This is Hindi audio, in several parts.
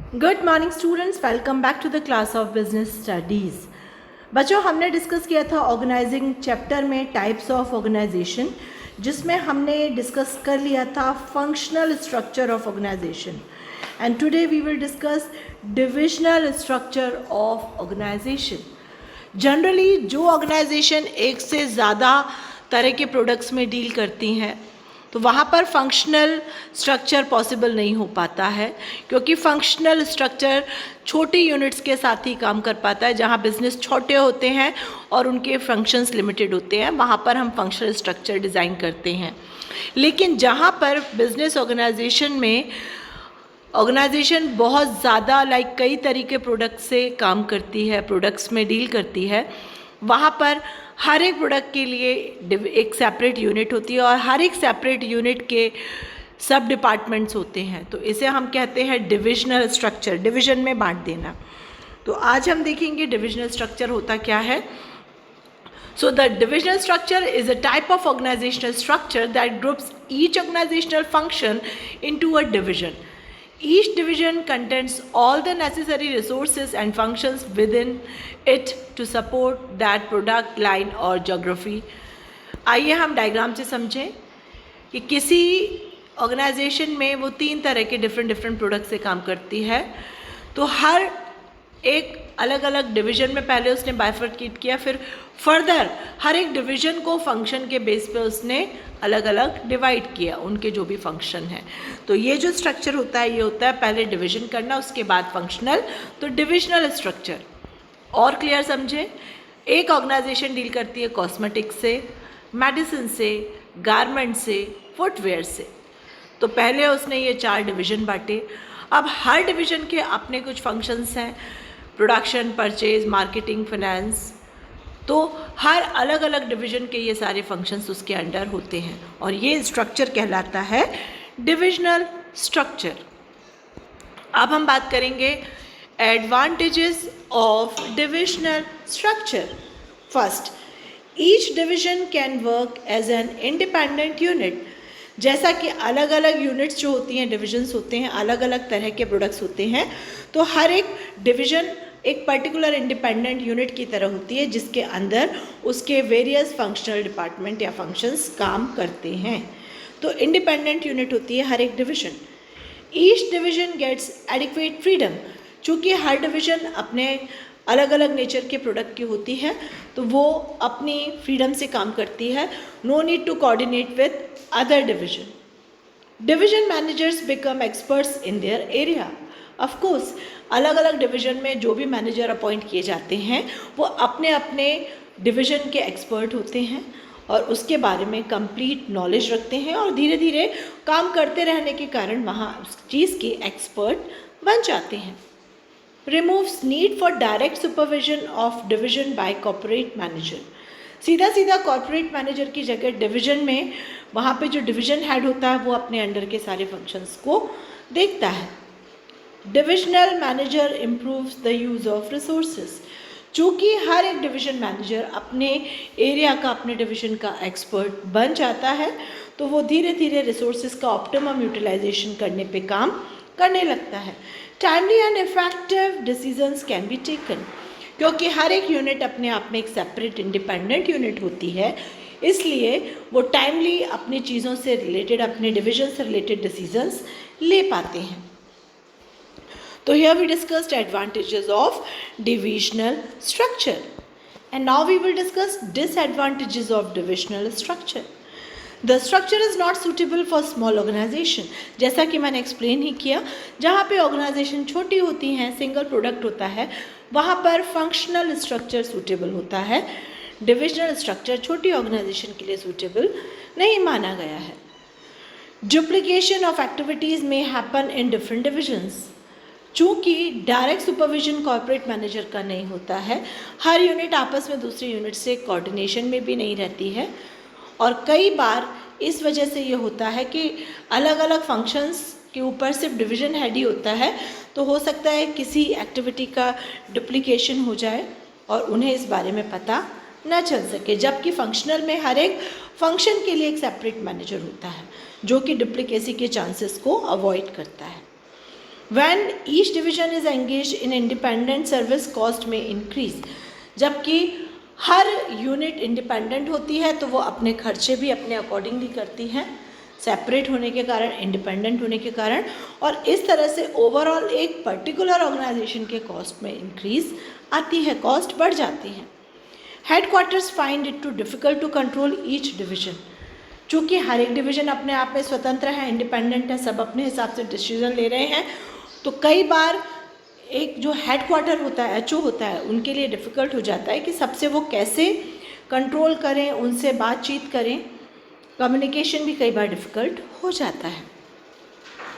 Good morning students, welcome back to the class of business studies. बच्चों, हमने डिस्कस किया था ऑर्गेनाइजिंग चैप्टर में टाइप्स ऑफ ऑर्गेनाइजेशन, जिसमें हमने डिस्कस कर लिया था functional structure of organisation. And today we will discuss divisional structure of organisation. Generally जो ऑर्गेनाइजेशन एक से ज़्यादा तरह के प्रोडक्ट्स में डील करती हैं, तो वहाँ पर फंक्शनल स्ट्रक्चर पॉसिबल नहीं हो पाता है, क्योंकि फंक्शनल स्ट्रक्चर छोटी यूनिट्स के साथ ही काम कर पाता है। जहाँ बिजनेस छोटे होते हैं और उनके फंक्शंस लिमिटेड होते हैं, वहाँ पर हम फंक्शनल स्ट्रक्चर डिज़ाइन करते हैं। लेकिन जहाँ पर बिजनेस ऑर्गेनाइजेशन में ऑर्गेनाइजेशन बहुत ज़्यादा कई तरीके प्रोडक्ट से काम करती है, प्रोडक्ट्स में डील करती है, वहाँ पर हर एक प्रोडक्ट के लिए एक सेपरेट यूनिट होती है और हर एक सेपरेट यूनिट के सब डिपार्टमेंट्स होते हैं। तो इसे हम कहते हैं डिविजनल स्ट्रक्चर, डिवीजन में बांट देना। तो आज हम देखेंगे डिविजनल स्ट्रक्चर होता क्या है। So the divisional structure is a type of organizational structure that groups each organizational function into a division. Each division contains all the necessary resources and functions within it to support that product line or geography. आइए हम डायग्राम से समझें कि किसी ऑर्गेनाइजेशन में वो 3 तरह के डिफरेंट प्रोडक्ट से काम करती है। तो हर एक अलग अलग डिवीजन में पहले उसने बाइफरकेट किया, फिर फर्दर हर एक डिवीजन को फंक्शन के बेस पे उसने अलग अलग डिवाइड किया, उनके जो भी फंक्शन हैं। तो ये जो स्ट्रक्चर होता है, ये होता है पहले डिवीजन करना, उसके बाद फंक्शनल, तो डिविजनल स्ट्रक्चर। और क्लियर समझें, एक ऑर्गेनाइजेशन डील करती है कॉस्मेटिक से, मेडिसिन से, गारमेंट से, फुटवेयर से। तो पहले उसने ये 4 डिवीजन बांटे। अब हर डिवीजन के अपने कुछ फंक्शंस हैं, प्रोडक्शन, परचेज, मार्केटिंग, फाइनेंस। तो हर अलग अलग डिवीजन के ये सारे फंक्शंस उसके अंडर होते हैं और ये स्ट्रक्चर कहलाता है डिविजनल स्ट्रक्चर। अब हम बात करेंगे advantages of divisional structure. First, each division can work as an independent unit. जैसा कि अलग अलग यूनिट्स जो होती हैं, डिविजन्स होते हैं, अलग अलग तरह के प्रोडक्ट्स होते हैं, तो हर एक डिवीजन एक पर्टिकुलर इंडिपेंडेंट यूनिट की तरह होती है, जिसके अंदर उसके वेरियस फंक्शनल डिपार्टमेंट या फंक्शंस काम करते हैं। तो इंडिपेंडेंट यूनिट होती है हर एक division. Each division gets adequate freedom. चूँकि हर डिवीजन अपने अलग अलग नेचर के प्रोडक्ट की होती है, तो वो अपनी फ्रीडम से काम करती है। No need to coordinate with other division. Division managers become experts in their area. Of course, अलग अलग डिवीजन में जो भी मैनेजर अपॉइंट किए जाते हैं, वो अपने अपने डिवीजन के एक्सपर्ट होते हैं और उसके बारे में कंप्लीट नॉलेज रखते हैं और धीरे धीरे काम करते रहने के कारण वहाँ उस चीज़ के एक्सपर्ट बन जाते हैं। Removes need for direct supervision of division bye corporate manager. सीधा सीधा कॉर्पोरेट मैनेजर की जगह डिवीजन में वहाँ पे जो डिवीजन हेड होता है, वो अपने अंडर के सारे फंक्शंस को देखता है। Divisional manager improves the use of resources. चूँकि हर एक डिवीजन मैनेजर अपने एरिया का, अपने डिवीजन का एक्सपर्ट बन जाता है, तो वो धीरे धीरे रिसोर्सेज का ऑप्टिमम यूटिलाइजेशन करने पे काम करने लगता है। Timely and effective decisions can be taken. क्योंकि हर एक यूनिट अपने आप में एक सेपरेट इंडिपेंडेंट यूनिट होती है, इसलिए वो टाइमली अपनी चीज़ों से रिलेटेड, अपने डिवीजन से रिलेटेड डिसीजंस ले पाते हैं। तो here we discussed advantages of divisional structure, and now we will discuss disadvantages of divisional structure. The structure is not suitable for small organization. जैसा कि मैंने एक्सप्लेन ही किया, जहाँ पे ऑर्गेनाइजेशन छोटी होती हैं, सिंगल प्रोडक्ट होता है, वहाँ पर फंक्शनल स्ट्रक्चर सूटेबल होता है। डिविजनल स्ट्रक्चर छोटी ऑर्गेनाइजेशन के लिए सूटेबल नहीं माना गया है। डुप्लीकेशन ऑफ एक्टिविटीज़ में हैपन इन डिफरेंट डिविजन्स। चूँकि डायरेक्ट सुपरविजन कॉर्पोरेट मैनेजर का नहीं होता है, हर यूनिट आपस में दूसरी यूनिट से कोऑर्डिनेशन में भी नहीं रहती है, और कई बार इस वजह से ये होता है कि अलग अलग फंक्शंस के ऊपर सिर्फ डिवीजन हेड ही होता है, तो हो सकता है किसी एक्टिविटी का डुप्लीकेशन हो जाए और उन्हें इस बारे में पता न चल सके। जबकि फंक्शनल में हर एक फंक्शन के लिए एक सेपरेट मैनेजर होता है, जो कि डुप्लीकेसी के चांसेस को अवॉइड करता है। When each division is engage in independent service cost में इंक्रीज, जबकि हर यूनिट इंडिपेंडेंट होती है तो वो अपने खर्चे भी अपने अकॉर्डिंगली करती हैं, सेपरेट होने के कारण, इंडिपेंडेंट होने के कारण, और इस तरह से ओवरऑल एक पर्टिकुलर ऑर्गेनाइजेशन के कॉस्ट में इंक्रीज आती है, कॉस्ट बढ़ जाती है। Headquarters find it too difficult to control each division, चूँकि हर एक डिवीज़न अपने आप में स्वतंत्र है, इंडिपेंडेंट है, सब अपने हिसाब से डिसीजन ले रहे हैं, तो कई बार एक जो हेडक्वार्टर होता है, एचओ होता है, उनके लिए डिफ़िकल्ट हो जाता है कि सबसे वो कैसे कंट्रोल करें, उनसे बातचीत करें, कम्युनिकेशन भी कई बार डिफ़िकल्ट हो जाता है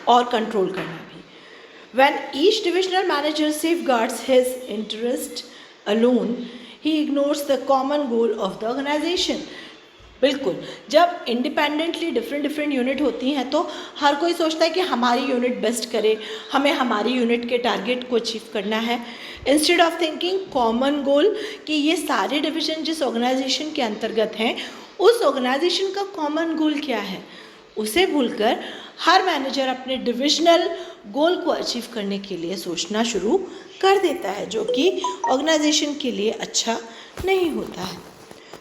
और कंट्रोल करना भी। When each divisional manager safeguards his interest alone, he ignores the common goal of the organization. बिल्कुल, जब इंडिपेंडेंटली डिफरेंट यूनिट होती हैं तो हर कोई सोचता है कि हमारी यूनिट बेस्ट करे, हमें हमारी यूनिट के टारगेट को अचीव करना है, instead of thinking common goal कि ये सारे डिवीज़न जिस ऑर्गेनाइजेशन के अंतर्गत हैं उस ऑर्गेनाइजेशन का कॉमन गोल क्या है, उसे भूलकर हर मैनेजर अपने डिविजनल गोल को अचीव करने के लिए सोचना शुरू कर देता है, जो कि ऑर्गेनाइजेशन के लिए अच्छा नहीं होता है।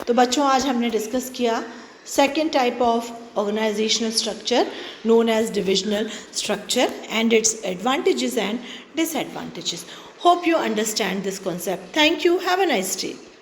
तो बच्चों, आज हमने डिस्कस किया second type of organisational structure known as divisional structure and its advantages and disadvantages. Hope you understand this concept. Thank you. Have a nice day.